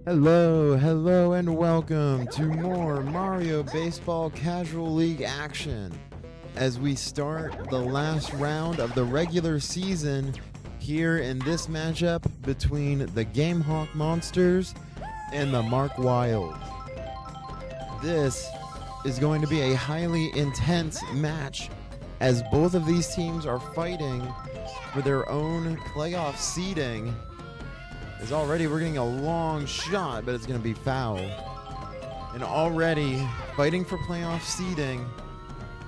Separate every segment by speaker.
Speaker 1: Hello, and welcome to more Mario Baseball Casual League action as we start the last round of the regular season here in this matchup between the Gamehawk Monsters and the Mark Wild. This is going to be a highly intense match as both of these teams are fighting for their own playoff seeding. As already we're getting a long shot, but it's going to be foul. And already fighting for playoff seeding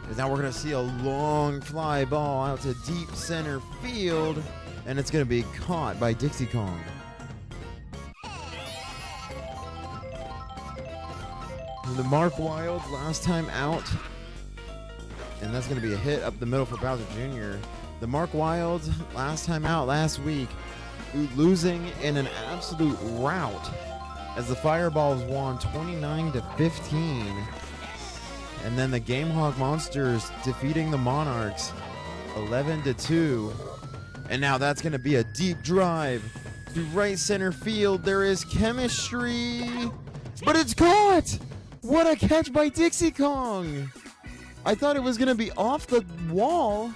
Speaker 1: is now we're going to see a long fly ball out to deep center field, and it's going to be caught by Dixie Kong. The Mark Wilds last time out, and that's going to be a hit up the middle for Bowser Jr. The Mark Wilds last time out last week, losing in an absolute rout as the Fireballs won 29-15, and then the Gamehawk Monsters defeating the Monarchs 11-2. And now that's going to be a deep drive to right center field. There is chemistry, but it's caught. What a catch by Dixie Kong. I thought it was going to be off the wall.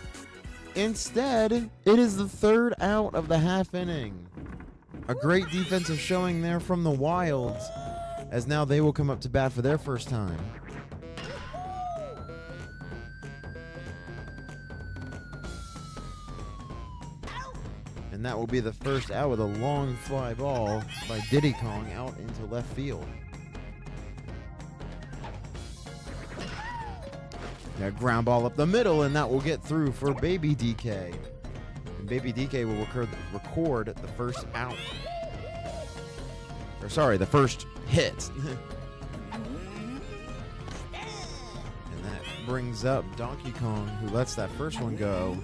Speaker 1: Instead, it is the third out of the half inning. A great defensive showing there from the Wilds, as now they will come up to bat for their first time. And that will be the first out with a long fly ball by Diddy Kong out into left field. That ground ball up the middle, and that will get through for Baby DK. And Baby DK will record the first out. Or sorry, the first hit. And that brings up Donkey Kong, who lets that first one go.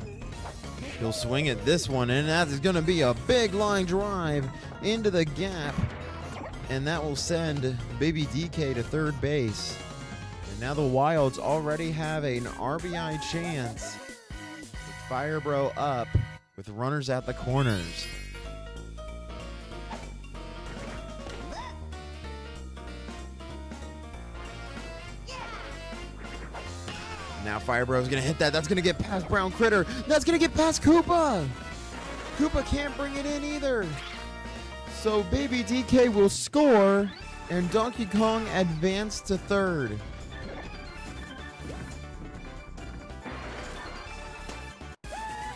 Speaker 1: He'll swing at this one, and that is going to be a big line drive into the gap. And that will send Baby DK to third base. Now the Wilds already have an RBI chance with Firebro up with runners at the corners. Now Firebro is going to hit that. That's going to get past Brown Critter. That's going to get past Koopa. Koopa can't bring it in either. So Baby DK will score and Donkey Kong advance to third.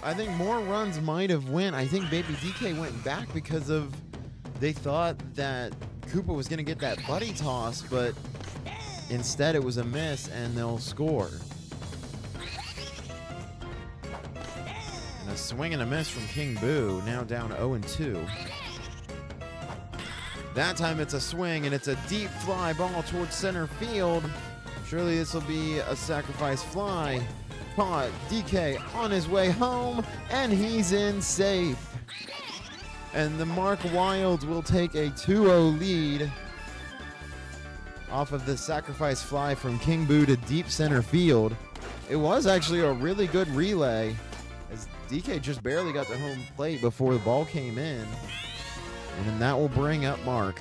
Speaker 1: I think more runs might have went. I think Baby DK went back because of they thought that Koopa was going to get that buddy toss, but instead it was a miss and they'll score. And a swing and a miss from King Boo, now down 0-2. That time it's a swing and it's a deep fly ball towards center field. Surely this will be a sacrifice fly. Caught. DK on his way home, and he's in safe. And the Mark Wilds will take a 2-0 lead off of the sacrifice fly from King Boo to deep center field. It was actually a really good relay as DK just barely got to home plate before the ball came in. And then that will bring up Mark.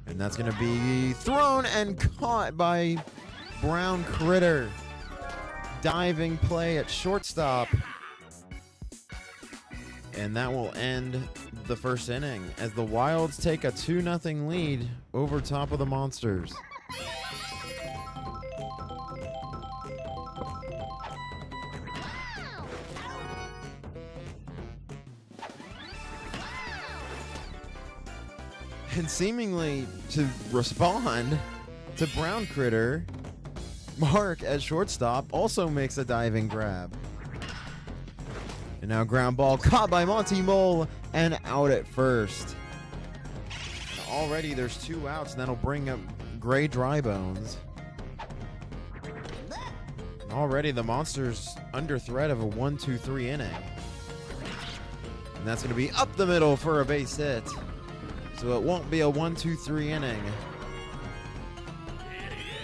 Speaker 1: And that's going to be thrown and caught by Brown Critter. Diving play at shortstop. And that will end the first inning as the Wilds take a 2-0 lead over top of the Monsters. And seemingly to respond to Brown Critter, Mark at shortstop also makes a diving grab. And now ground ball caught by Monty Mole and out at first. And already there's 2 outs, and that'll bring up Gray Drybones. And already the Monsters under threat of a 1-2-3 inning. And that's going to be up the middle for a base hit. So it won't be a 1-2-3 inning.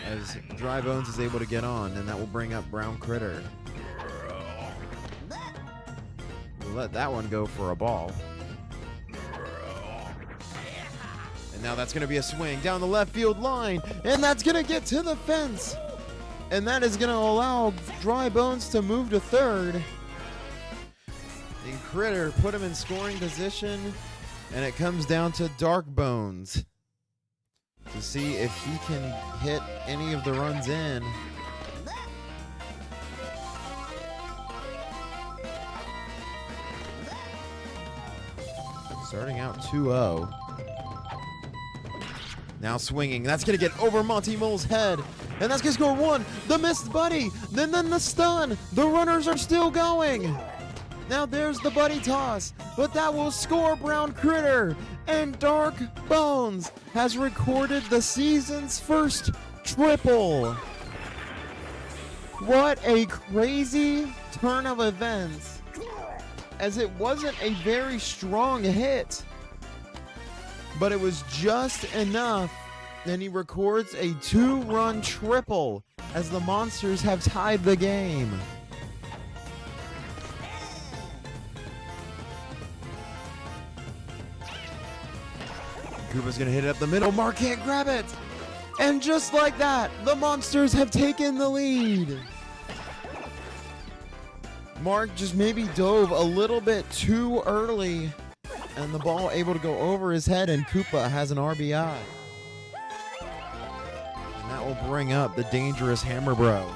Speaker 1: as Dry Bones is able to get on, and that will bring up Brown Critter. We'll let that one go for a ball. And now that's going to be a swing down the left field line, and that's going to get to the fence. And that is going to allow Dry Bones to move to third. And Critter put him in scoring position, and it comes down to Dark Bones to see if he can hit any of the runs in. Starting out 2-0. Now swinging. That's going to get over Monty Mole's head. And that's going to score one. The missed buddy. Then the stun. The runners are still going. Now there's the buddy toss. But that will score Brown Critter. And Dark Bones has recorded the season's first triple. What a crazy turn of events, as it wasn't a very strong hit, but it was just enough. Then he records a 2-run triple as the Monsters have tied the game. Koopa's going to hit it up the middle. Mark can't grab it. And just like that, the Monsters have taken the lead. Mark just maybe dove a little bit too early, and the ball able to go over his head, and Koopa has an RBI. And that will bring up the dangerous Hammer Bro.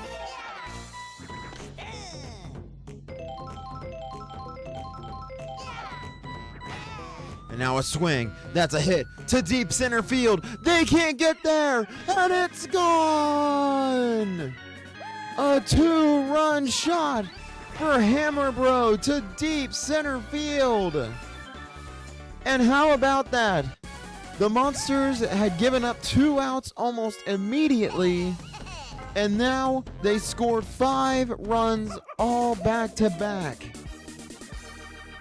Speaker 1: And now a swing. That's a hit to deep center field. They can't get there, and it's gone. A 2-run shot for Hammer Bro to deep center field. And how about that? The Monsters had given up 2 outs almost immediately, and now they scored 5 runs all back to back.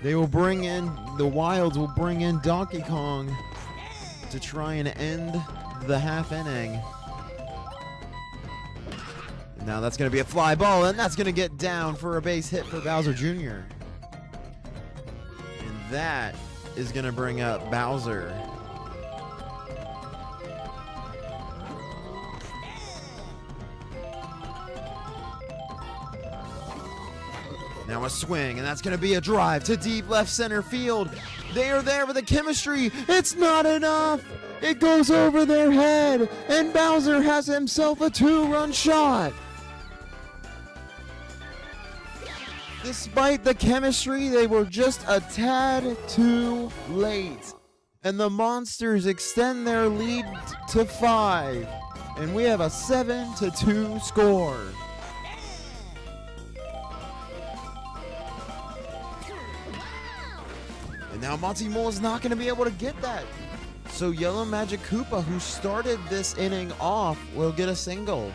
Speaker 1: They will bring in, the Wilds will bring in Donkey Kong to try and end the half inning. And now that's going to be a fly ball, and that's going to get down for a base hit for Bowser Jr. And that is going to bring up Bowser. Now a swing, and that's going to be a drive to deep left center field. They are there with the chemistry. It's not enough. It goes over their head, and Bowser has himself a 2-run shot. Despite the chemistry, they were just a tad too late. And the Monsters extend their lead to 5. And we have a 7-2 score. And now Monty Mole is not going to be able to get that. So Yellow Magic Koopa, who started this inning off, will get a single.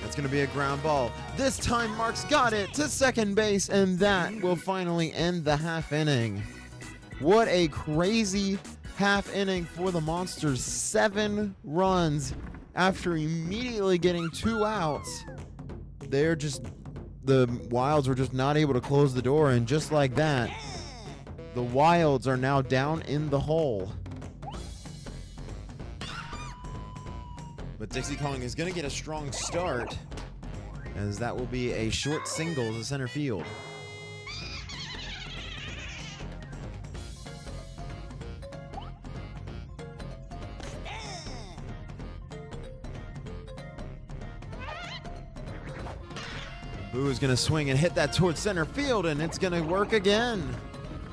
Speaker 1: That's going to be a ground ball. This time Mark's got it to second base, and that will finally end the half inning. What a crazy half inning for the Monsters. 7 runs after immediately getting 2 outs. The Wilds were just not able to close the door, and just like that, the Wilds are now down in the hole. But Dixie Kong is going to get a strong start, as that will be a short single to center field. Boo is going to swing and hit that towards center field, and it's going to work again.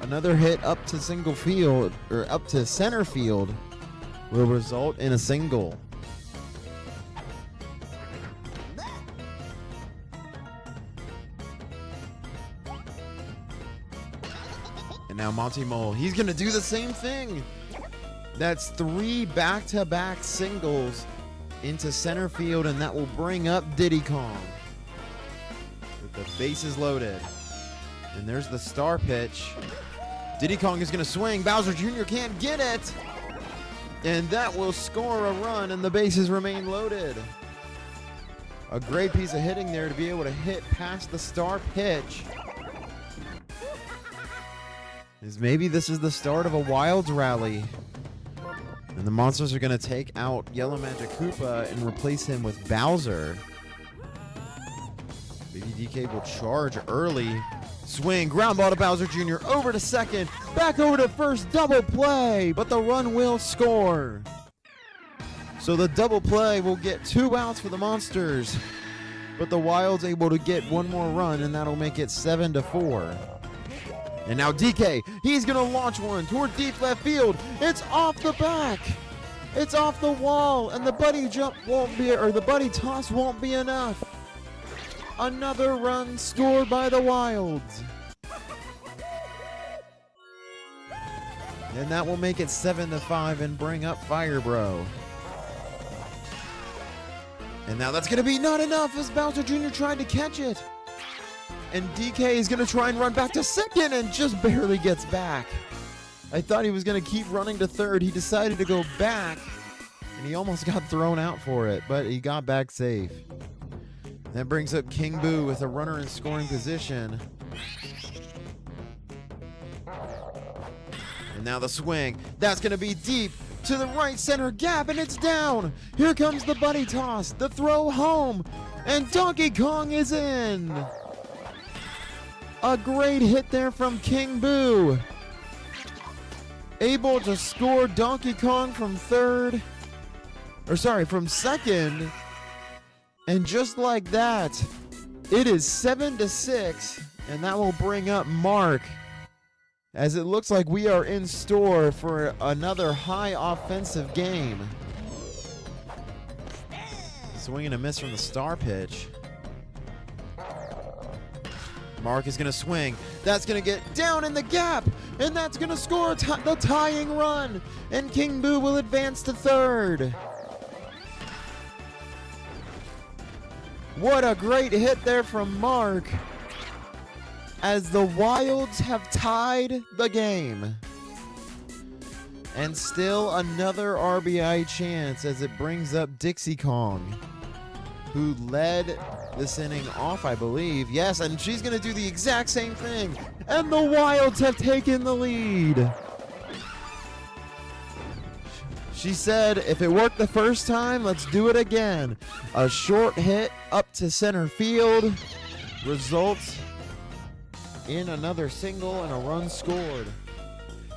Speaker 1: Another hit up to single field, or up to center field, will result in a single. And now Monty Mole, he's going to do the same thing. That's 3 back-to-back singles into center field, and that will bring up Diddy Kong. The bases loaded. And there's the star pitch. Diddy Kong is going to swing. Bowser Jr. can't get it. And that will score a run, and the bases remain loaded. A great piece of hitting there to be able to hit past the star pitch. Maybe this is the start of a Wilds rally. And the Monsters are going to take out Yellow Magic Koopa and replace him with Bowser. Maybe DK will charge early. Swing, ground ball to Bowser Jr. Over to second, back over to first, double play, but the run will score. So the double play will get 2 outs for the Monsters, but the Wilds able to get 1 more run, and that'll make it 7-4. And now DK, he's gonna launch one toward deep left field. It's off the back. It's off the wall, and the buddy jump won't be, or the buddy toss won't be enough. Another run scored by the Wilds. And that will make it 7-5 and bring up Fire Bro. And now that's gonna be not enough as Bowser Jr. tried to catch it. And DK is going to try and run back to second and just barely gets back. I thought he was going to keep running to third. He decided to go back, and he almost got thrown out for it, but he got back safe. That brings up King Boo with a runner in scoring position. And now the swing. That's going to be deep to the right center gap, and it's down. Here comes the buddy toss, the throw home, and Donkey Kong is in. A great hit there from King Boo. Able to score Donkey Kong from from second. And just like that, it is 7-6, and that will bring up Mark, as it looks like we are in store for another high offensive game. Swing and a miss from the star pitch. Mark is going to swing. That's going to get down in the gap, and that's going to score the tying run, and King Boo will advance to third. What a great hit there from Mark, as the Wilds have tied the game. And still another RBI chance as it brings up Dixie Kong, who led this inning off, I believe. Yes, and she's going to do the exact same thing. And the Wilds have taken the lead. She said, if it worked the first time, let's do it again. A short hit up to center field results in another single and a run scored.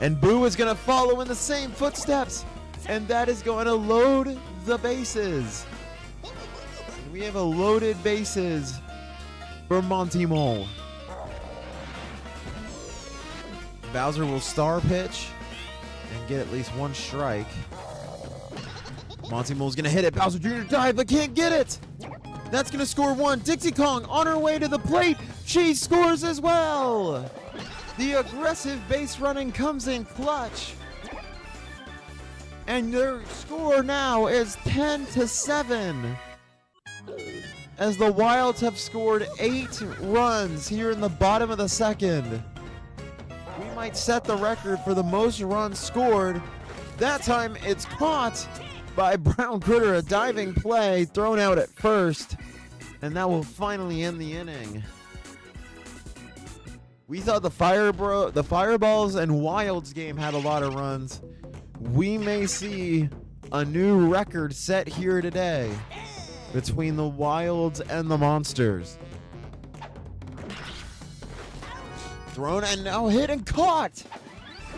Speaker 1: And Boo is going to follow in the same footsteps, and that is going to load the bases. We have a loaded bases for Monty Mole. Bowser will star pitch and get at least 1 strike. Monty Mole's gonna hit it. Bowser Jr. dive, but can't get it. That's gonna score 1. Dixie Kong on her way to the plate. She scores as well. The aggressive base running comes in clutch. And their score now is 10-7. As the Wilds have scored 8 runs here in the bottom of the second. We might set the record for the most runs scored. That time it's caught by Brown Critter, a diving play thrown out at first. And that will finally end the inning. We thought the Fireballs and Wilds game had a lot of runs. We may see a new record set here today between the Wilds and the Monsters. Thrown and now hit and caught.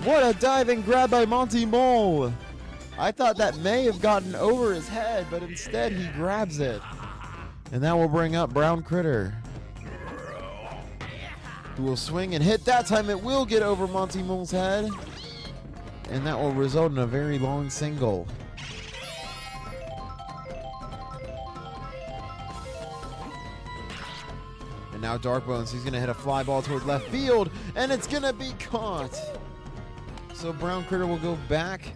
Speaker 1: What a diving grab by Monty Mole. I thought that may have gotten over his head, but instead he grabs it. And that will bring up Brown Critter, who will swing and hit. That time it will get over Monty Mole's head. And that will result in a very long single. And now Dark Bones, he's going to hit a fly ball toward left field, and it's going to be caught. So Brown Critter will go back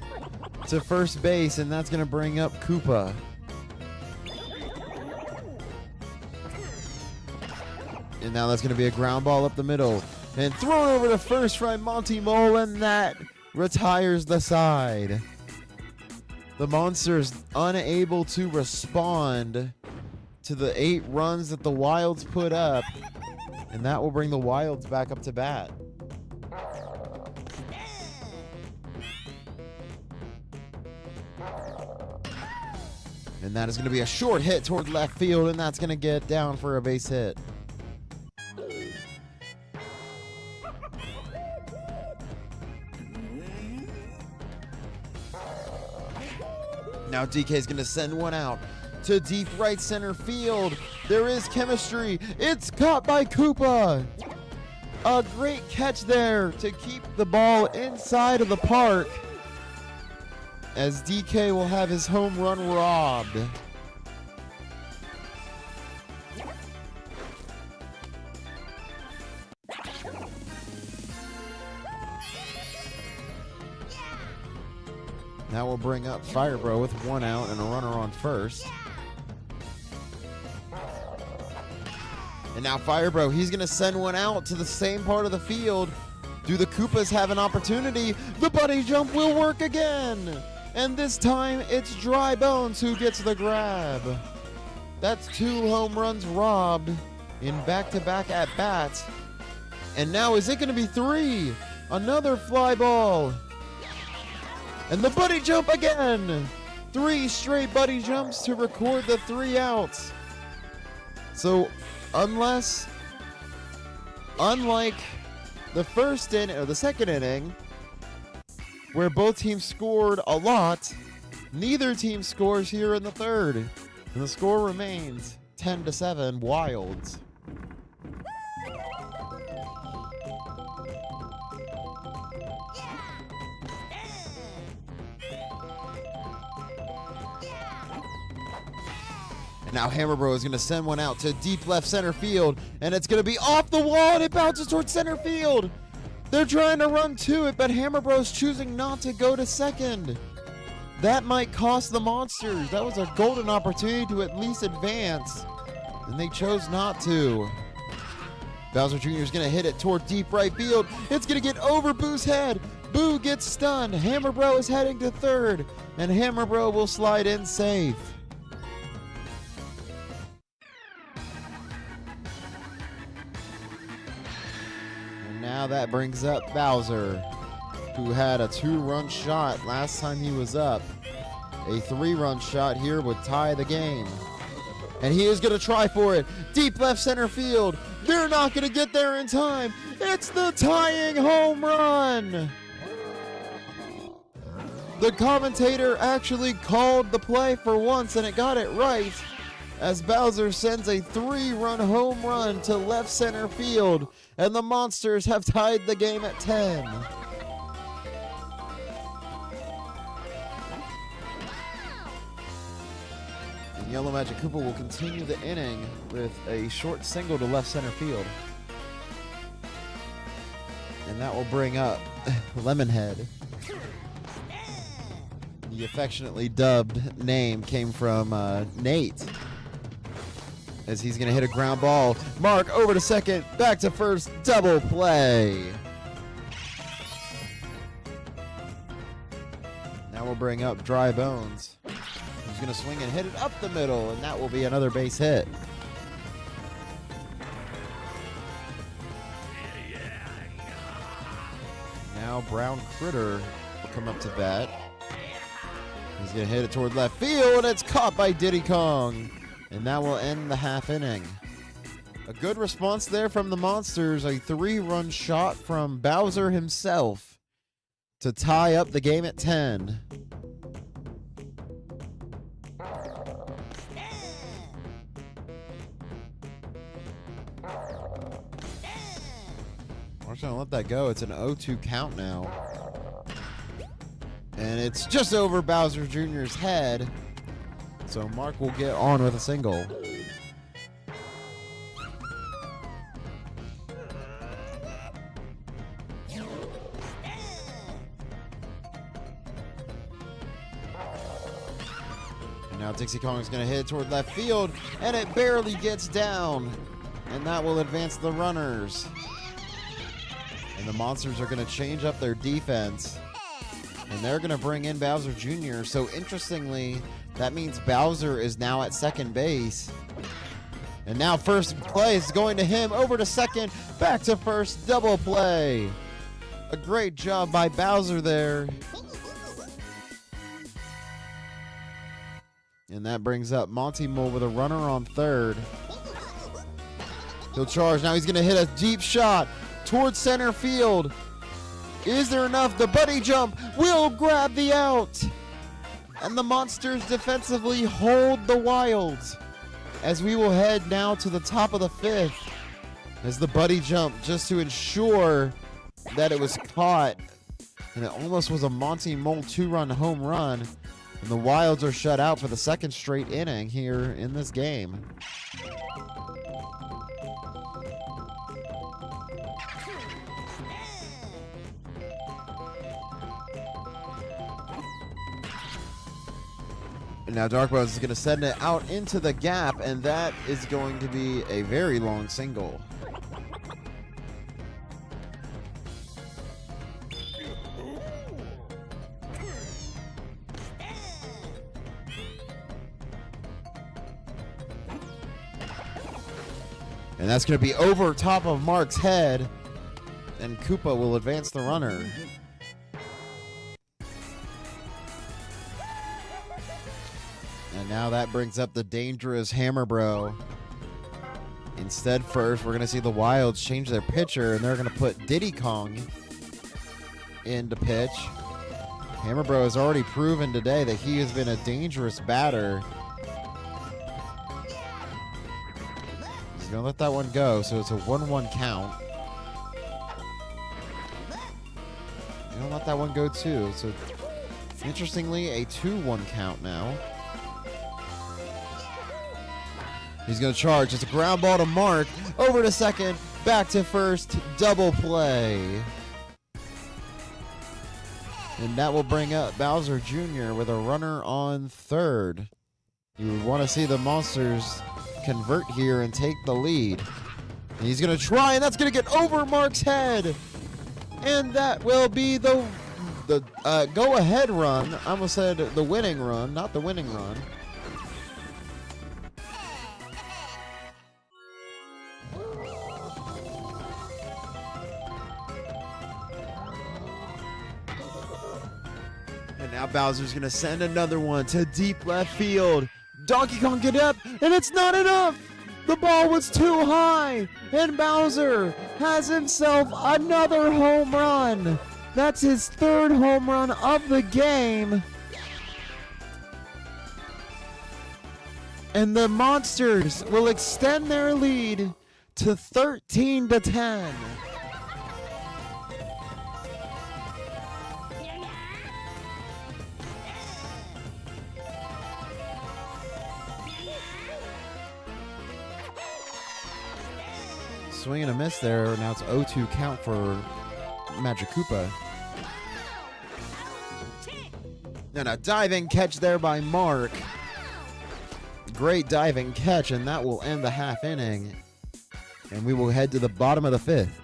Speaker 1: to first base, and that's going to bring up Koopa. And now that's going to be a ground ball up the middle. And thrown over to first by Monty Mole, and that retires the side. The Monsters unable to respond to the 8 runs that the Wilds put up, and that will bring the Wilds back up to bat. And that is going to be a short hit toward left field, and that's going to get down for a base hit. Now DK is going to send one out to deep right center field. There is chemistry. It's caught by Koopa. A great catch there to keep the ball inside of the park, as DK will have his home run robbed. That will bring up Firebro with 1 out and a runner on first. And now Firebro, he's going to send one out to the same part of the field. Do the Koopas have an opportunity? The buddy jump will work again. And this time it's Dry Bones who gets the grab. That's 2 home runs robbed in back-to-back at-bats. And now is it going to be 3? Another fly ball. And the buddy jump again. 3 straight buddy jumps to record the 3 outs. So unlike the first inning or the second inning, where both teams scored a lot, neither team scores here in the third. And the score remains 10-7 Wilds. And now Hammerbro is going to send one out to deep left center field, and it's going to be off the wall, and it bounces towards center field. They're trying to run to it, but Hammerbro's choosing not to go to second. That might cost the Monsters. That was a golden opportunity to at least advance, and they chose not to. Bowser Jr. is going to hit it toward deep right field. It's going to get over Boo's head. Boo gets stunned. Hammerbro is heading to third, and Hammerbro will slide in safe. Now that brings up Bowser, who had a 2-run shot last time he was up. A 3-run shot here would tie the game. And he is going to try for it. Deep left center field. They're not going to get there in time. It's the tying home run. The commentator actually called the play for once, and it got it right, as Bowser sends a 3-run home run to left center field, and the Monsters have tied the game at 10. And Yellow Magic Koopa will continue the inning with a short single to left center field. And that will bring up Lemonhead. The affectionately dubbed name came from Nate, as he's going to hit a ground ball. Mark over to second, back to first, double play. Now we'll bring up Dry Bones. He's going to swing and hit it up the middle, and that will be another base hit. Now Brown Critter will come up to bat. He's going to hit it toward left field, and it's caught by Diddy Kong. And that will end the half inning. A good response there from the Monsters. A 3-run shot from Bowser himself to tie up the game at 10. We're just going to let that go. It's an 0-2 count now. And it's just over Bowser Jr.'s head. So Mark will get on with a single. And now Dixie Kong is going to hit toward left field, and it barely gets down. And that will advance the runners. And the Monsters are going to change up their defense. And they're going to bring in Bowser Jr. So interestingly, that means Bowser is now at second base. And now first play is going to him, over to second, back to first, double play. A great job by Bowser there. And that brings up Monty Mole with a runner on third. He'll charge. Now he's going to hit a deep shot towards center field. Is there enough? The buddy jump will grab the out. And the Monsters defensively hold the Wilds. As we will head now to the top of the fifth. As the buddy jump just to ensure that it was caught. And it almost was a Monty Mole 2-run home run. And the Wilds are shut out for the second straight inning here in this game. And now Darkbones is going to send it out into the gap, and that is going to be a very long single. And that's going to be over top of Mark's head, and Koopa will advance the runner. And now that brings up the dangerous Hammer Bro. Instead, first, we're going to see the Wilds change their pitcher, and they're going to put Diddy Kong in to pitch. Hammer Bro has already proven today that he has been a dangerous batter. He's going to let that one go, so it's a 1-1 count. He's going to let that one go, too. So, interestingly, a 2-1 count now. He's going to charge. It's a ground ball to Mark. Over to second. Back to first. Double play. And that will bring up Bowser Jr. with a runner on third. You would want to see the Monsters convert here and take the lead. And he's going to try, and that's going to get over Mark's head. And that will be the go-ahead run. I almost said the winning run, not the winning run. And now Bowser's going to send another one to deep left field. Donkey Kong get up, and it's not enough. The ball was too high, and Bowser has himself another home run. That's his third home run of the game. And the Monsters will extend their lead to 13-10. Swing and a miss there. Now it's 0-2 count for Magic Koopa. And a diving catch there by Mark. Great diving catch, and that will end the half inning. And we will head to the bottom of the fifth.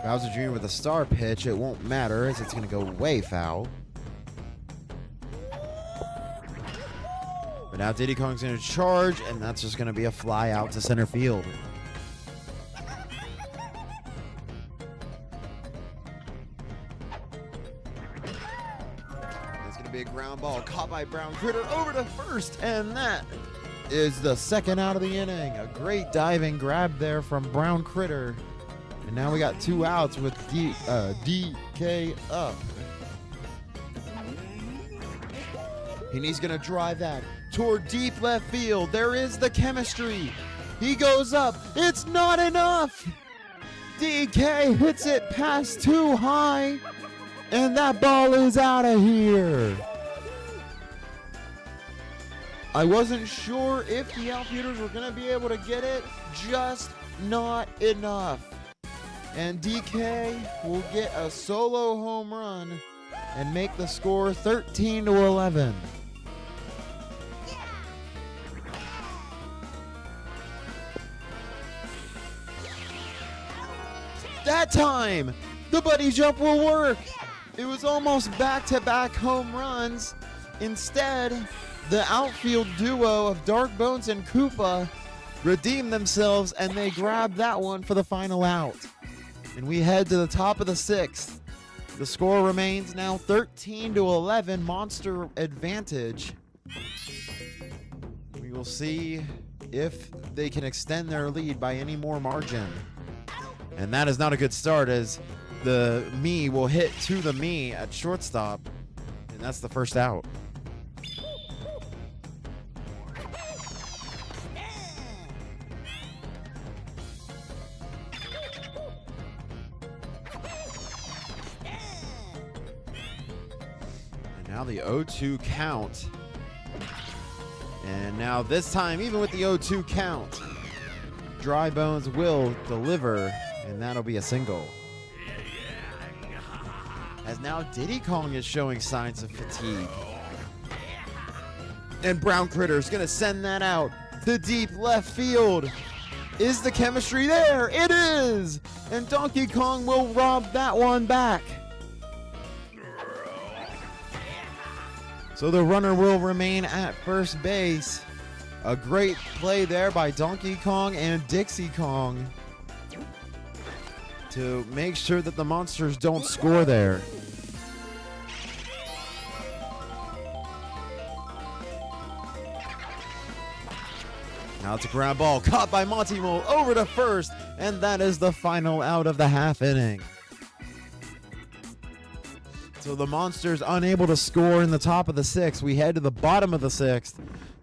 Speaker 1: Bowser Jr. with a star pitch. It won't matter as it's going to go way foul. But now Diddy Kong's going to charge, and that's just going to be a fly out to center field. It's going to be a ground ball caught by Brown Critter over to first, and that is the second out of the inning. A great diving grab there from Brown Critter. And now we got 2 outs with DK up. And he's going to drive that toward deep left field. There is the chemistry. He goes up. It's not enough. DK hits it past too high. And that ball is out of here. I wasn't sure if the outfielders were going to be able to get it. Just not enough. And DK will get a solo home run and make the score 13-11. That time, the buddy jump will work. It was almost back-to-back home runs. Instead, the outfield duo of Dark Bones and Koopa redeemed themselves, and they grabbed that one for the final out. And we head to the top of the 6th. The score remains now 13-11, Monster advantage. We will see if they can extend their lead by any more margin. And that is not a good start, as the me will hit to the me at shortstop, and that's the first out. And now the 0-2 count. And now this time, even with the 0-2 count, Dry Bones will deliver, and that'll be a single. As now Diddy Kong is showing signs of fatigue. And Brown Critter's gonna send that out to deep left field. Is the chemistry there? It is! And Donkey Kong will rob that one back. So the runner will remain at first base. A great play there by Donkey Kong and Dixie Kong to make sure that the Monsters don't score there. Now it's a ground ball caught by Monty Mole over to first, and that is the final out of the half inning. So the Monsters unable to score in the top of the 6th. We head to the bottom of the 6th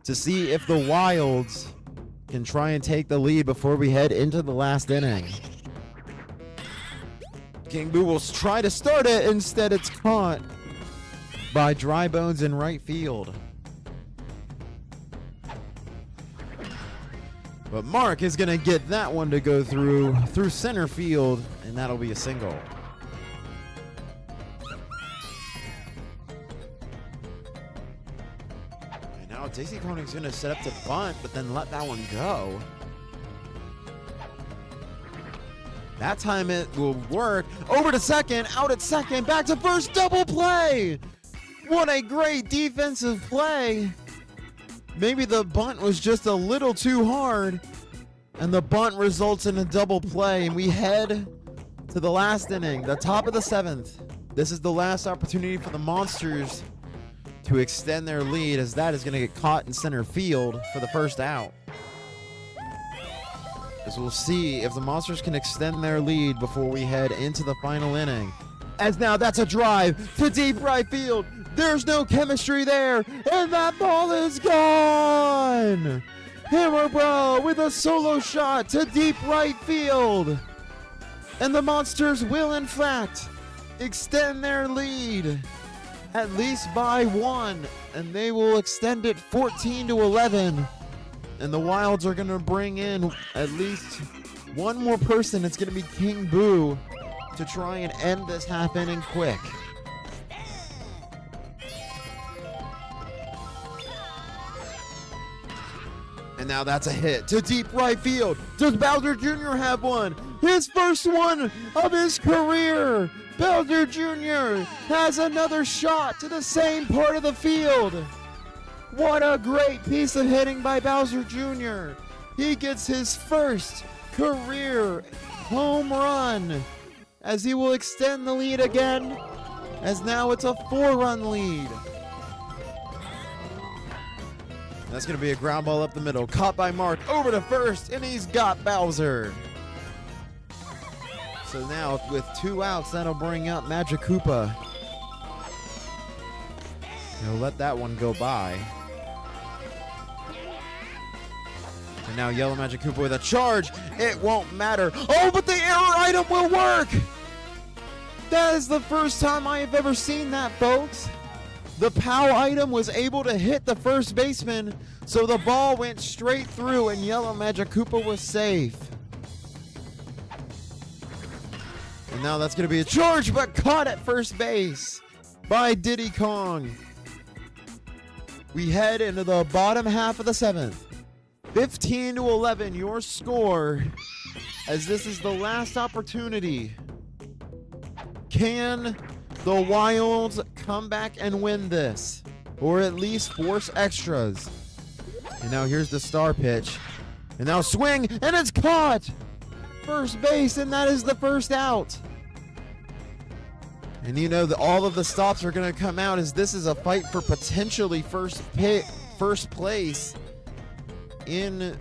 Speaker 1: to see if the Wilds can try and take the lead before we head into the last inning. King Boo will try to start it. Instead, it's caught by Dry Bones in right field. But Mark is going to get that one to go through center field, and that'll be a single. And now Dixie Kong is going to set up to bunt, but then let that one go. That time it will work. Over to second, out at second, back to first, double play! What a great defensive play! Maybe the bunt was just a little too hard, and the bunt results in a double play, and we head to the last inning, the top of the 7th. This is the last opportunity for the Monsters to extend their lead, as that is going to get caught in center field for the first out. As we'll see if the Monsters can extend their lead before we head into the final inning. As now that's a drive to deep right field. There's no chemistry there, and that ball is gone! Hammer Bro with a solo shot to deep right field. And the Monsters will, in fact, extend their lead at least by 1, and they will extend it 14-11. And the Wilds are going to bring in at least one more person. It's going to be King Boo to try and end this half inning quick. And now that's a hit to deep right field. Does Bowser Jr. have one? His first one of his career. Bowser Jr. has another shot to the same part of the field. What a great piece of hitting by Bowser Jr. He gets his first career home run, as he will extend the lead again, as now it's a 4-run lead. That's going to be a ground ball up the middle, caught by Mark over to first, and he's got Bowser. So now with 2 outs, that'll bring up Magic Koopa. He'll let that one go by. And now Yellow Magic Koopa with a charge. It won't matter. Oh, but the error item will work! That is the first time I have ever seen that, folks. The POW item was able to hit the first baseman, so the ball went straight through and Yellow Magic Koopa was safe. And now that's going to be a charge, but caught at first base. by Diddy Kong. We head into the bottom half of the 7th. 15-11, your score, as this is the last opportunity. Can the Wilds come back and win this, or at least force extras? And now here's the star pitch. And now swing, and it's caught! First base, and that is the first out. And you know that all of the stops are going to come out, as this is a fight for potentially first place in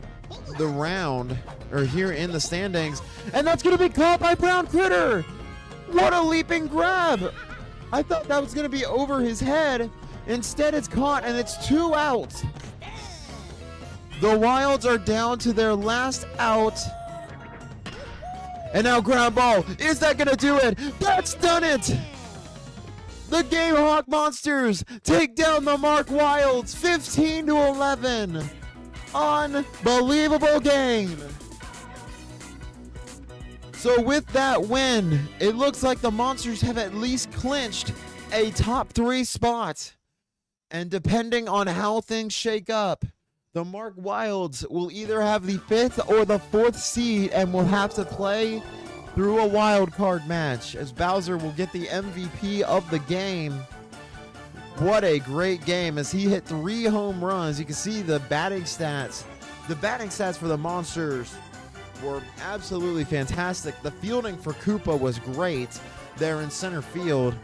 Speaker 1: the round, or here in the standings. And that's going to be caught by Brown Critter. What a leaping grab. I thought that was going to be over his head. Instead, it's caught, and it's 2 outs. The Wilds are down to their last out. And now ground ball. Is that going to do it? That's done it. The Gamehawk Monsters take down the Monarchs Wilds 15-11. Unbelievable game. So with that win, it looks like the Monsters have at least clinched a top 3 spot. And depending on how things shake up, the Monarchs Wilds will either have the 5th or the 4th seed and will have to play through a wild card match, as Bowser will get the MVP of the game. What a great game, as he hit 3 home runs. You can see the batting stats. The batting stats for the Monsters were absolutely fantastic. The fielding for Koopa was great there in center field.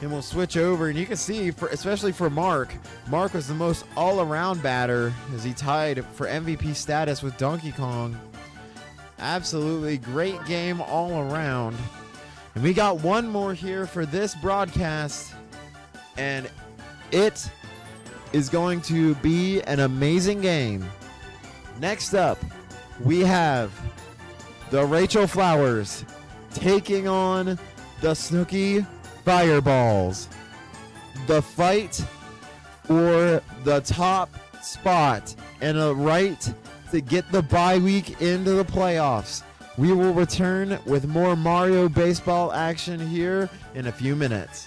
Speaker 1: And we'll switch over, and you can see, especially for Mark was the most all-around batter, as he tied for MVP status with Donkey Kong. Absolutely great game all around. And we got one more here for this broadcast, and it is going to be an amazing game. Next up, we have the Rachel Flowers taking on the Snookie Fireballs. The fight for the top spot and a right to get the bye week into the playoffs. We will return with more Mario baseball action here in a few minutes.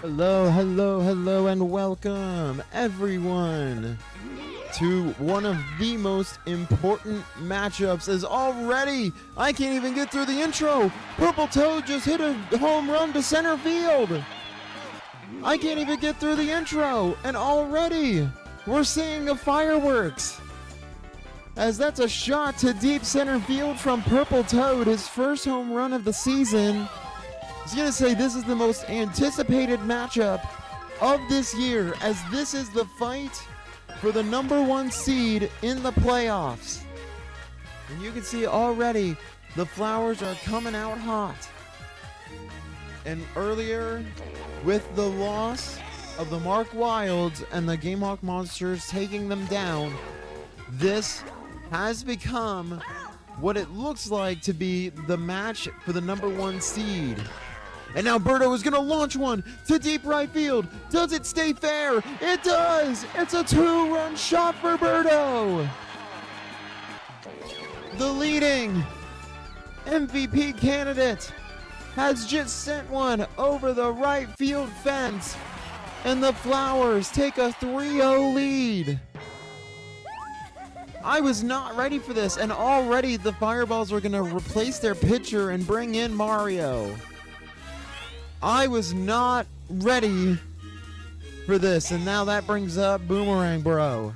Speaker 1: Hello, hello, hello, and welcome, everyone, to one of the most important matchups. As already, I can't even get through the intro. Purple Toad just hit a home run to center field. I can't even get through the intro, and already we're seeing the fireworks. As that's a shot to deep center field from Purple Toad, his first home run of the season. I was going to say this is the most anticipated matchup of this year, as this is the fight for the #1 seed in the playoffs. And you can see already the flowers are coming out hot. And earlier, with the loss of the Mark Wilds and the Gamehawk Monsters taking them down, this has become what it looks like to be the match for the #1 seed. And now Berto is going to launch one to deep right field. Does it stay fair? It does! It's a 2-run shot for Berto! The leading MVP candidate has just sent one over the right field fence, and the Flowers take a 3-0 lead. I was not ready for this, and already the Fireballs are going to replace their pitcher and bring in Mario. I was not ready for this, and now that brings up Boomerang Bro.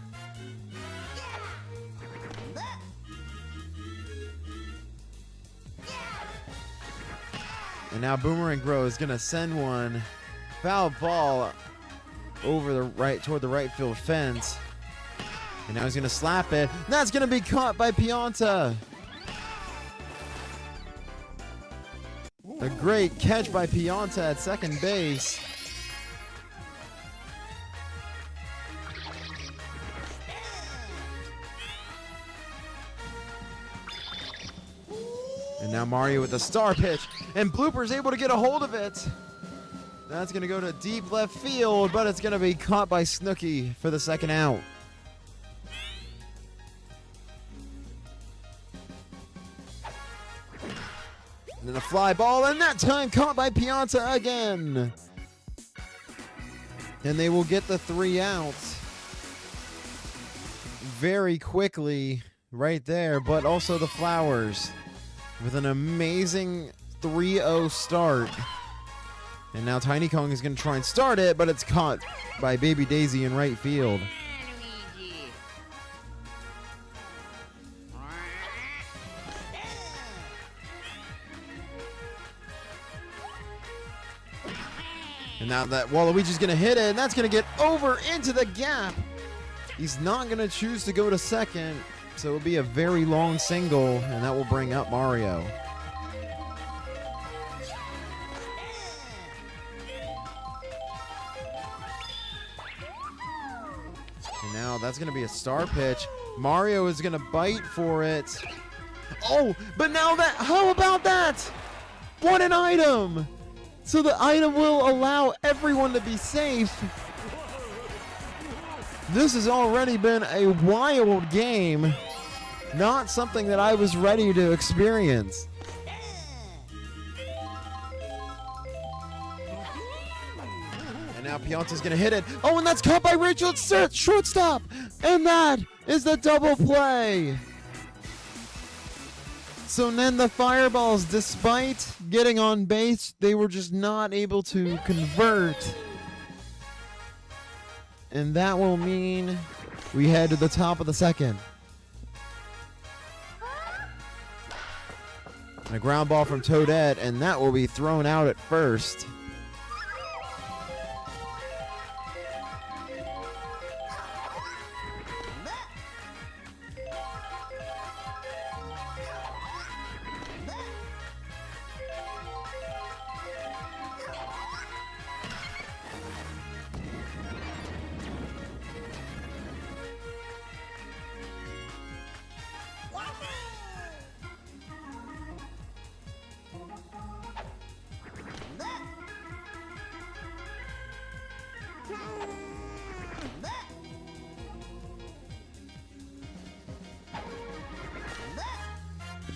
Speaker 1: And now Boomerang Bro is going to send one foul ball over the right toward the right field fence. And now he's going to slap it. That's going to be caught by Pianta. A great catch by Pianta at second base. And now Mario with the star pitch. And Blooper's able to get a hold of it. That's going to go to deep left field, but it's going to be caught by Snookie for the second out. And a fly ball, and that time caught by Pianta again. And they will get the 3 outs very quickly right there, but also the Flowers with an amazing 3-0 start. And now Tiny Kong is going to try and start it, but it's caught by Baby Daisy in right field. And now that Waluigi's going to hit it, and that's going to get over into the gap. He's not going to choose to go to second, so it'll be a very long single, and that will bring up Mario. And now that's going to be a star pitch. Mario is going to bite for it. Oh, but now that, how about that? What an item! So the item will allow everyone to be safe. This has already been a wild game. Not something that I was ready to experience. And now Pianta's going to hit it. Oh, and that's caught by Rachel at shortstop. And that is the double play. So then the Fireballs, despite getting on base, they were just not able to convert. And that will mean we head to the top of the second. And a ground ball from Toadette, and that will be thrown out at first.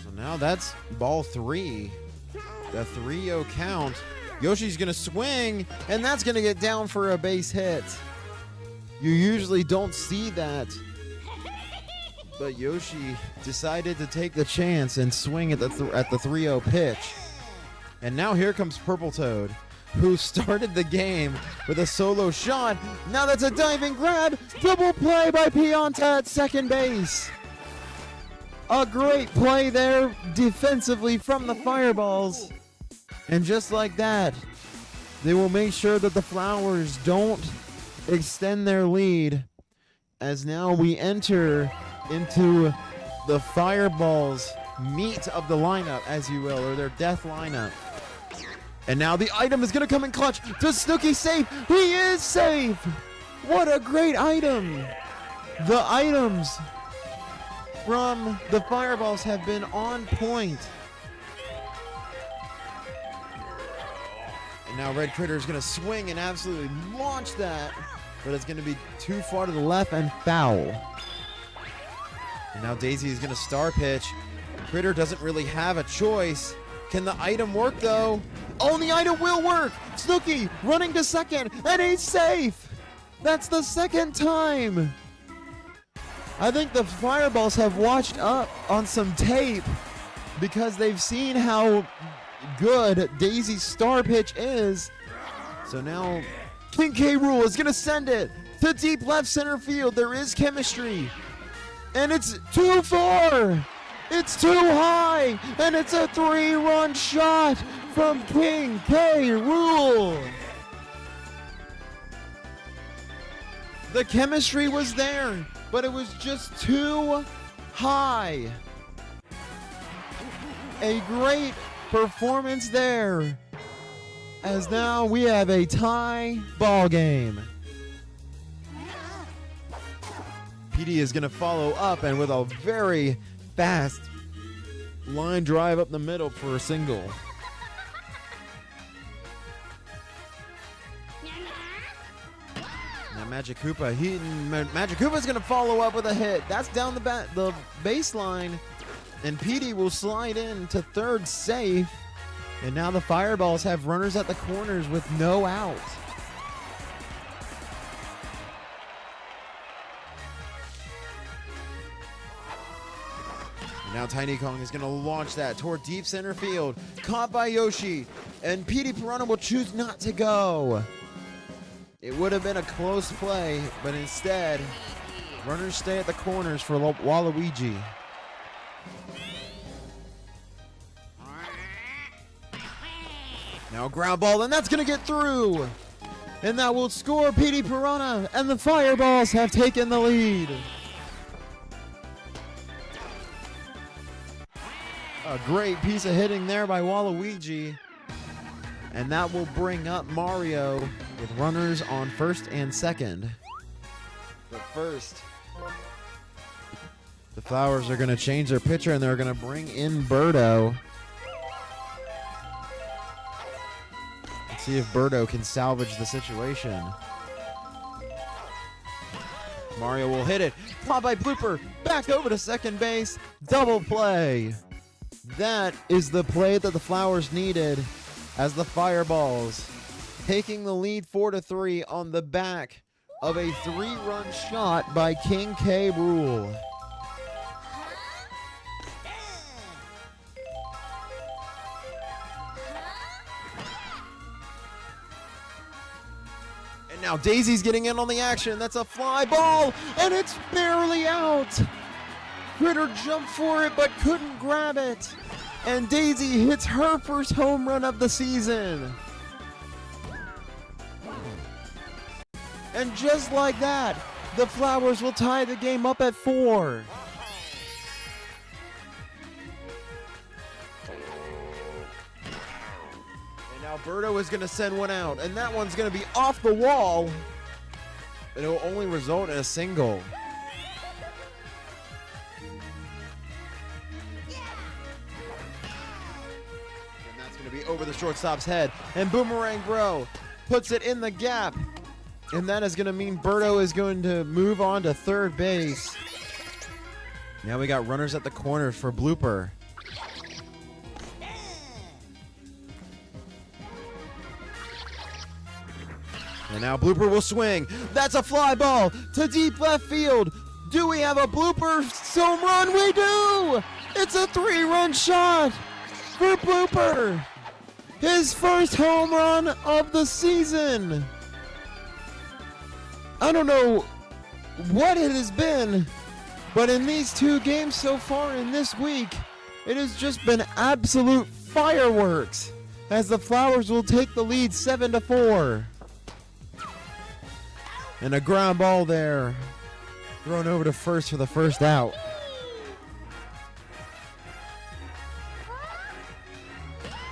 Speaker 1: So now that's ball 3. The 3-0 count. Yoshi's going to swing, and that's going to get down for a base hit. You usually don't see that. But Yoshi decided to take the chance and swing at the 3-0 pitch. And now here comes Purple Toad, who started the game with a solo shot. Now that's a diving grab. Double play by Pianta at second base. A great play there defensively from the Fireballs. And just like that, they will make sure that the Flowers don't extend their lead, as now we enter into the Fireballs meat of the lineup, as you will, or their death lineup. And now the item is going to come in clutch. Does Snookie safe? He is safe! What a great item! The items from the Fireballs have been on point. And now Red Critter is going to swing and absolutely launch that, but it's going to be too far to the left and foul. And now Daisy is going to star pitch. Critter doesn't really have a choice. Can the item work, though? Oh, the item will work! Snookie running to second, and he's safe! That's the second time! I think the Fireballs have watched up on some tape because they've seen how good Daisy's star pitch is. So now King K. Rool is going to send it to deep left center field. There is chemistry. And it's too far. It's too high. And it's a 3-run shot from King K. Rool. The chemistry was there, but it was just too high. A great performance there, as now we have a tie ball game. PD is going to follow up, and with a very fast line drive up the middle for a single. Now Magic Koopa, Magic Koopa is going to follow up with a hit. That's down the baseline, and PD will slide in to third safe. And now the Fireballs have runners at the corners with no out. And now Tiny Kong is going to launch that toward deep center field. Caught by Yoshi. And PD Piranha will choose not to go. It would have been a close play, but instead, runners stay at the corners for Waluigi. Now ground ball, and that's going to get through. And that will score PD Piranha, and the Fireballs have taken the lead. A great piece of hitting there by Waluigi. And that will bring up Mario with runners on first and second. But first, the Flowers are going to change their pitcher, and they're going to bring in Birdo. Let's see if Birdo can salvage the situation. Mario will hit it. Caught by Blooper. Back over to second base. Double play. That is the play that the Flowers needed, as the Fireballs taking the lead 4-3 on the back of a 3-run shot by King K. Rool. And now Daisy's getting in on the action. That's a fly ball, and it's barely out. Critter jumped for it but couldn't grab it. And Daisy hits her first home run of the season. And just like that, the Flowers will tie the game up at 4. And now Birdo is going to send one out, and that one's going to be off the wall. It will only result in a single. Over the shortstop's head, and Boomerang Bro puts it in the gap, and that is going to mean Birdo is going to move on to third base. Now we got runners at the corners for Blooper. And now Blooper will swing. That's a fly ball to deep left field. Do we have a Blooper home run? We do! It's a 3-run shot for Blooper. His first home run of the season. I don't know what it has been, but in these 2 games so far in this week, it has just been absolute fireworks as the Flowers will take the lead 7-4. And a ground ball there, thrown over to first for the first out.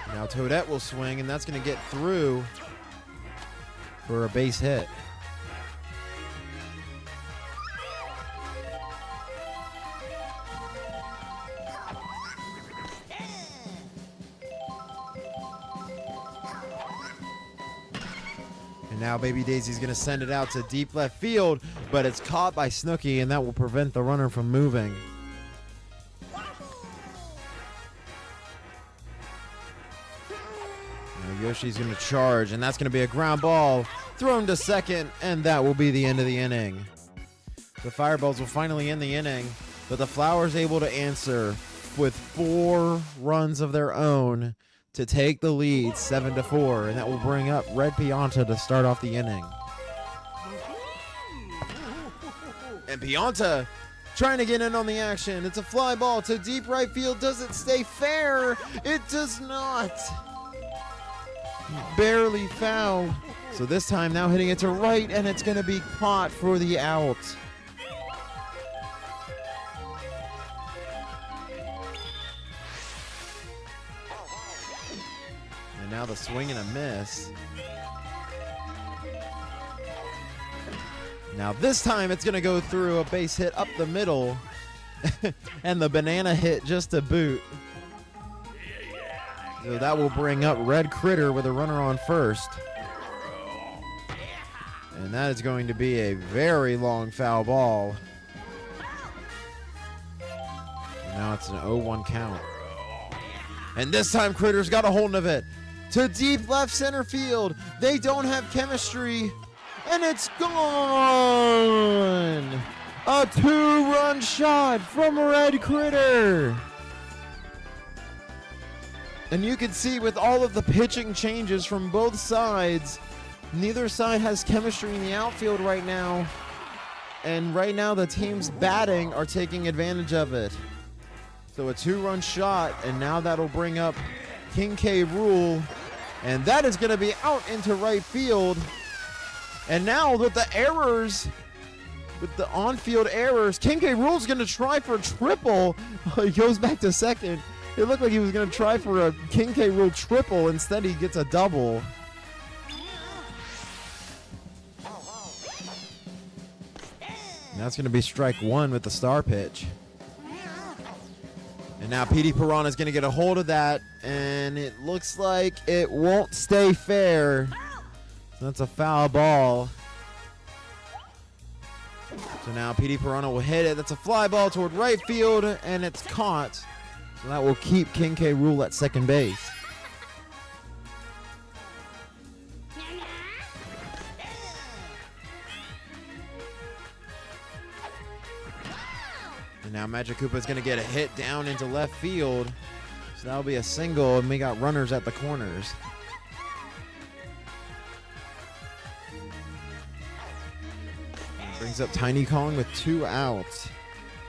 Speaker 1: Now Toadette will swing, and that's going to get through for a base hit. And now Baby Daisy's going to send it out to deep left field, but it's caught by Snookie, and that will prevent the runner from moving. Yoshi's going to charge, and that's going to be a ground ball thrown to second, and that will be the end of the inning. The Fireballs will finally end the inning, but the Flowers able to answer with 4 runs of their own to take the lead 7-4, and that will bring up Red Pianta to start off the inning. And Pianta trying to get in on the action. It's a fly ball to deep right field. Does it stay fair? It does not. Barely foul. So this time now hitting it to right, and it's going to be caught for the out. And now the swing and a miss. Now this time it's going to go through, a base hit up the middle. And the banana hit just to boot. So that will bring up Red Critter with a runner on first. And that is going to be a very long foul ball. And now it's an 0-1 count. And this time Critter's got a hold of it. To deep left center field. They don't have chemistry. And it's gone. A 2-run shot from Red Critter. And you can see with all of the pitching changes from both sides, neither side has chemistry in the outfield right now. And right now the teams batting are taking advantage of it. So a 2-run shot, and now that'll bring up King K. Rool. And that is going to be out into right field. And now with the errors, with the on-field errors, King K. Rool's going to try for a triple. He goes back to second. It looked like he was going to try for a King K. Rool triple. Instead, he gets a double. And that's going to be strike 1 with the star pitch. And now Petey Piranha is going to get a hold of that. And it looks like it won't stay fair. So that's a foul ball. So now Petey Piranha will hit it. That's a fly ball toward right field. And it's caught. So that will keep King K. Rool at second base. And now Magic Koopa is going to get a hit down into left field. So that'll be a single, and we got runners at the corners. And brings up Tiny Kong with 2 outs,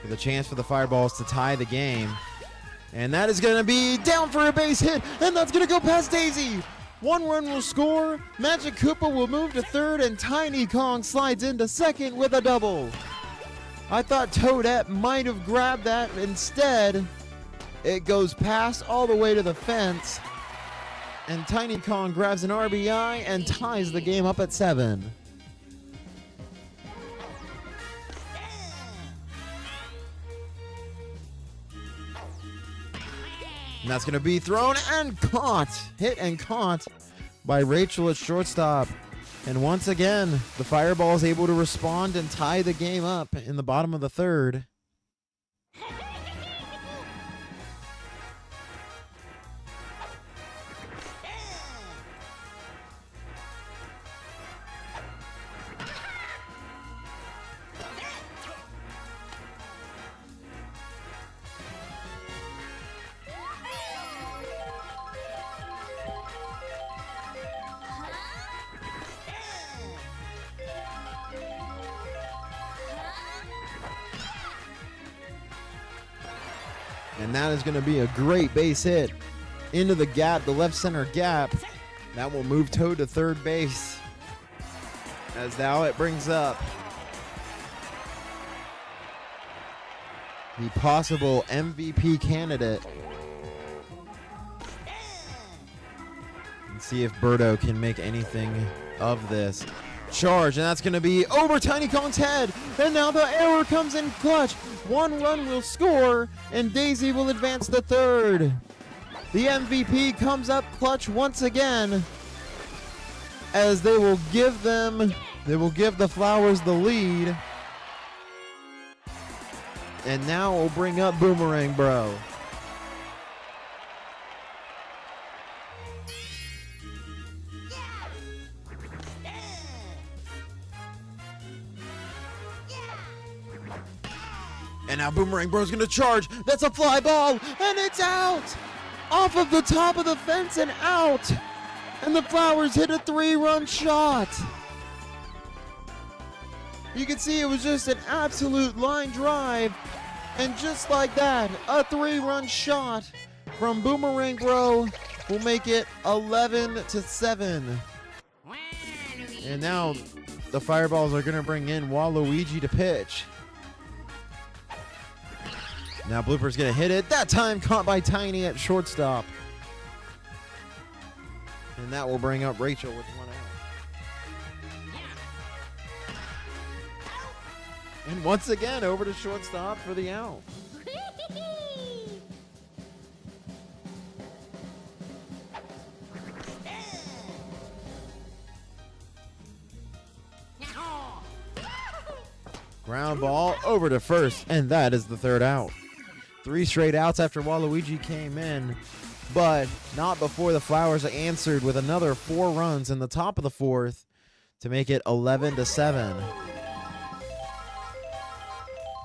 Speaker 1: with a chance for the Fireballs to tie the game. And that is going to be down for a base hit, and that's going to go past Daisy. 1 run will score, Magic Koopa will move to third, and Tiny Kong slides into second with a double. I thought Toadette might have grabbed that. Instead, it goes past all the way to the fence, and Tiny Kong grabs an RBI and ties the game up at 7. And that's going to be thrown and caught. Hit and caught by Rachel at shortstop. And once again, the Fireball is able to respond and tie the game up in the bottom of the third. And that is going to be a great base hit into the gap, the left center gap. That will move Toad to third base. As now it brings up the possible MVP candidate. And see if Birdo can make anything of this. Charge, and that's going to be over Tiny Kong's head. And now the error comes in clutch. 1 run will score, and Daisy will advance to third. The MVP comes up clutch once again, as they will give the Flowers the lead. And now we'll bring up Boomerang Bro. And now Boomerang Bro's gonna charge. That's a fly ball, and it's out! Off of the top of the fence and out! And the Flowers hit a 3-run shot. You can see it was just an absolute line drive. And just like that, a 3-run shot from Boomerang Bro will make it 11-7. And now the Fireballs are gonna bring in Waluigi to pitch. Now Blooper's gonna hit it. That time caught by Tiny at shortstop. And that will bring up Rachel with 1 out. And once again, over to shortstop for the out. Ground ball over to first, and that is the 3rd out. 3 straight outs after Waluigi came in, but not before the Flowers answered with another 4 runs in the top of the 4th to make it 11-7.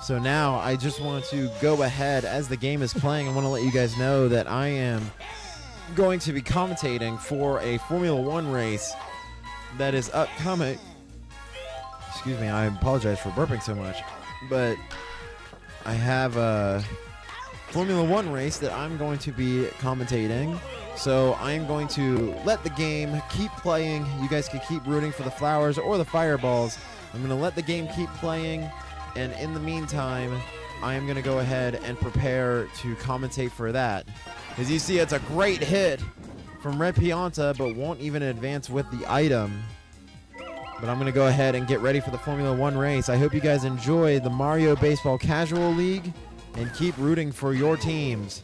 Speaker 1: So now I just want to go ahead as the game is playing. I want to let you guys know that I am going to be commentating for a Formula 1 race that is upcoming. Excuse me, I apologize for burping so much, but I have a Formula 1 race that I'm going to be commentating. So I'm going to let the game keep playing. You guys can keep rooting for the Flowers or the Fireballs. I'm going to let the game keep playing, and in the meantime, I am going to go ahead and prepare to commentate for that. As you see, it's a great hit from Red Pianta, but won't even advance with the item. But I'm going to go ahead and get ready for the Formula 1 race. I hope you guys enjoy the Mario Baseball Casual League and keep rooting for your teams.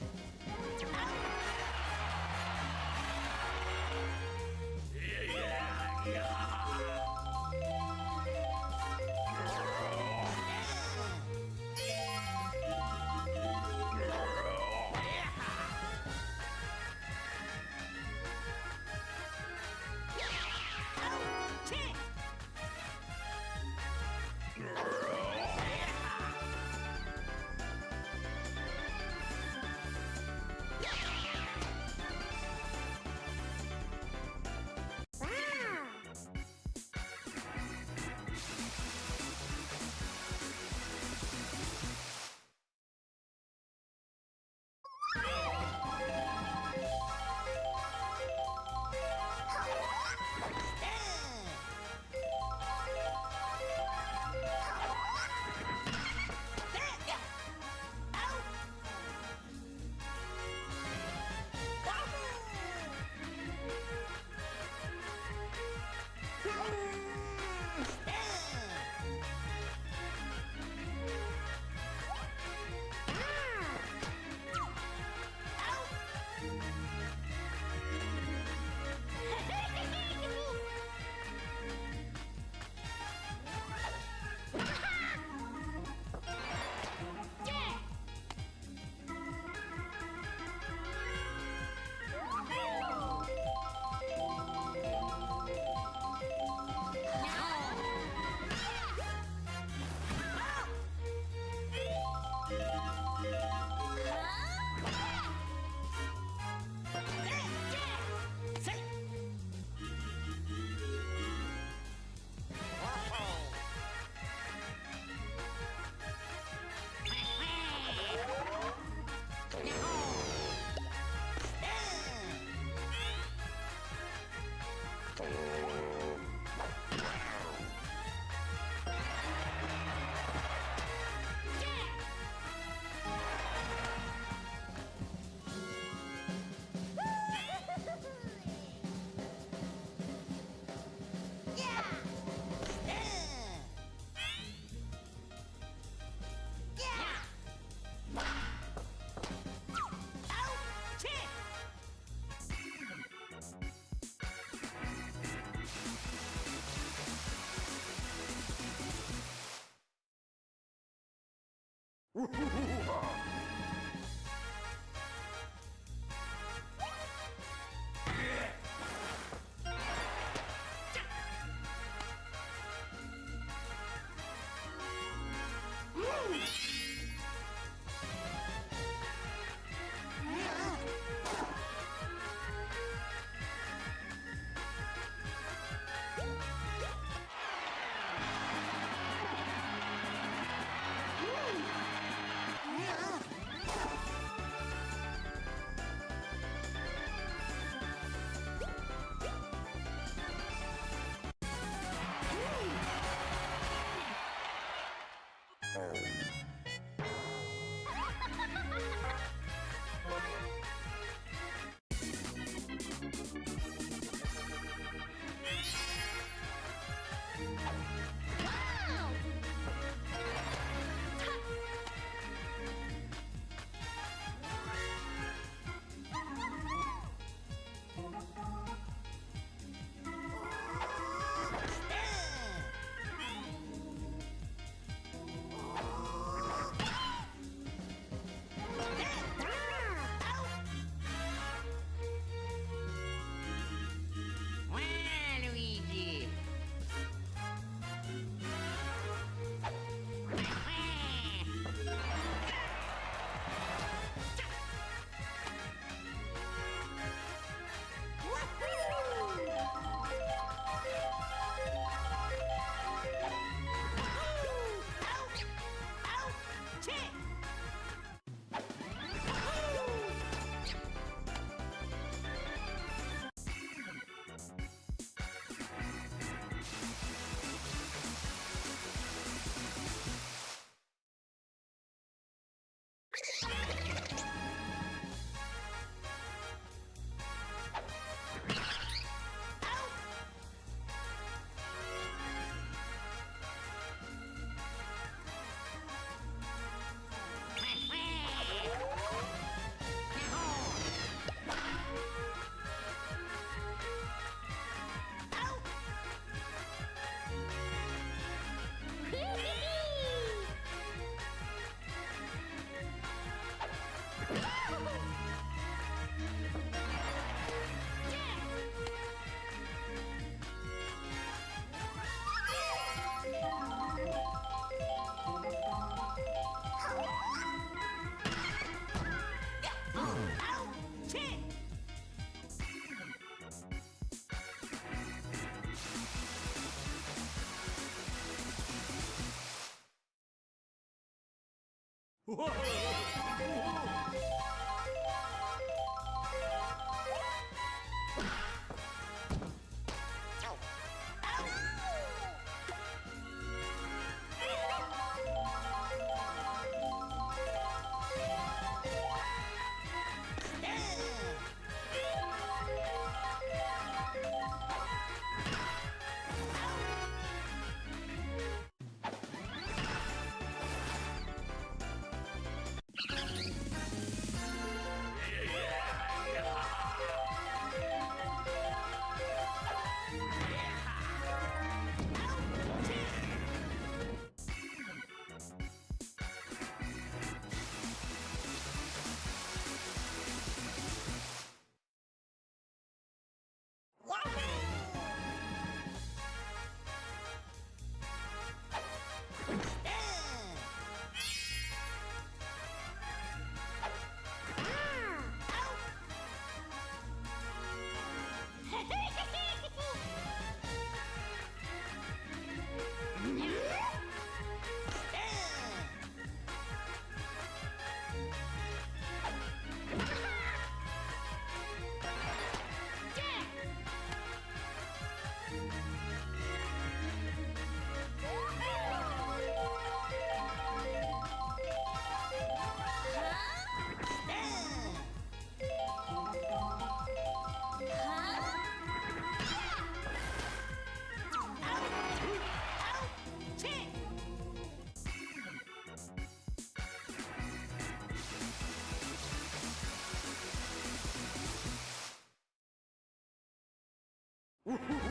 Speaker 2: Woohoo!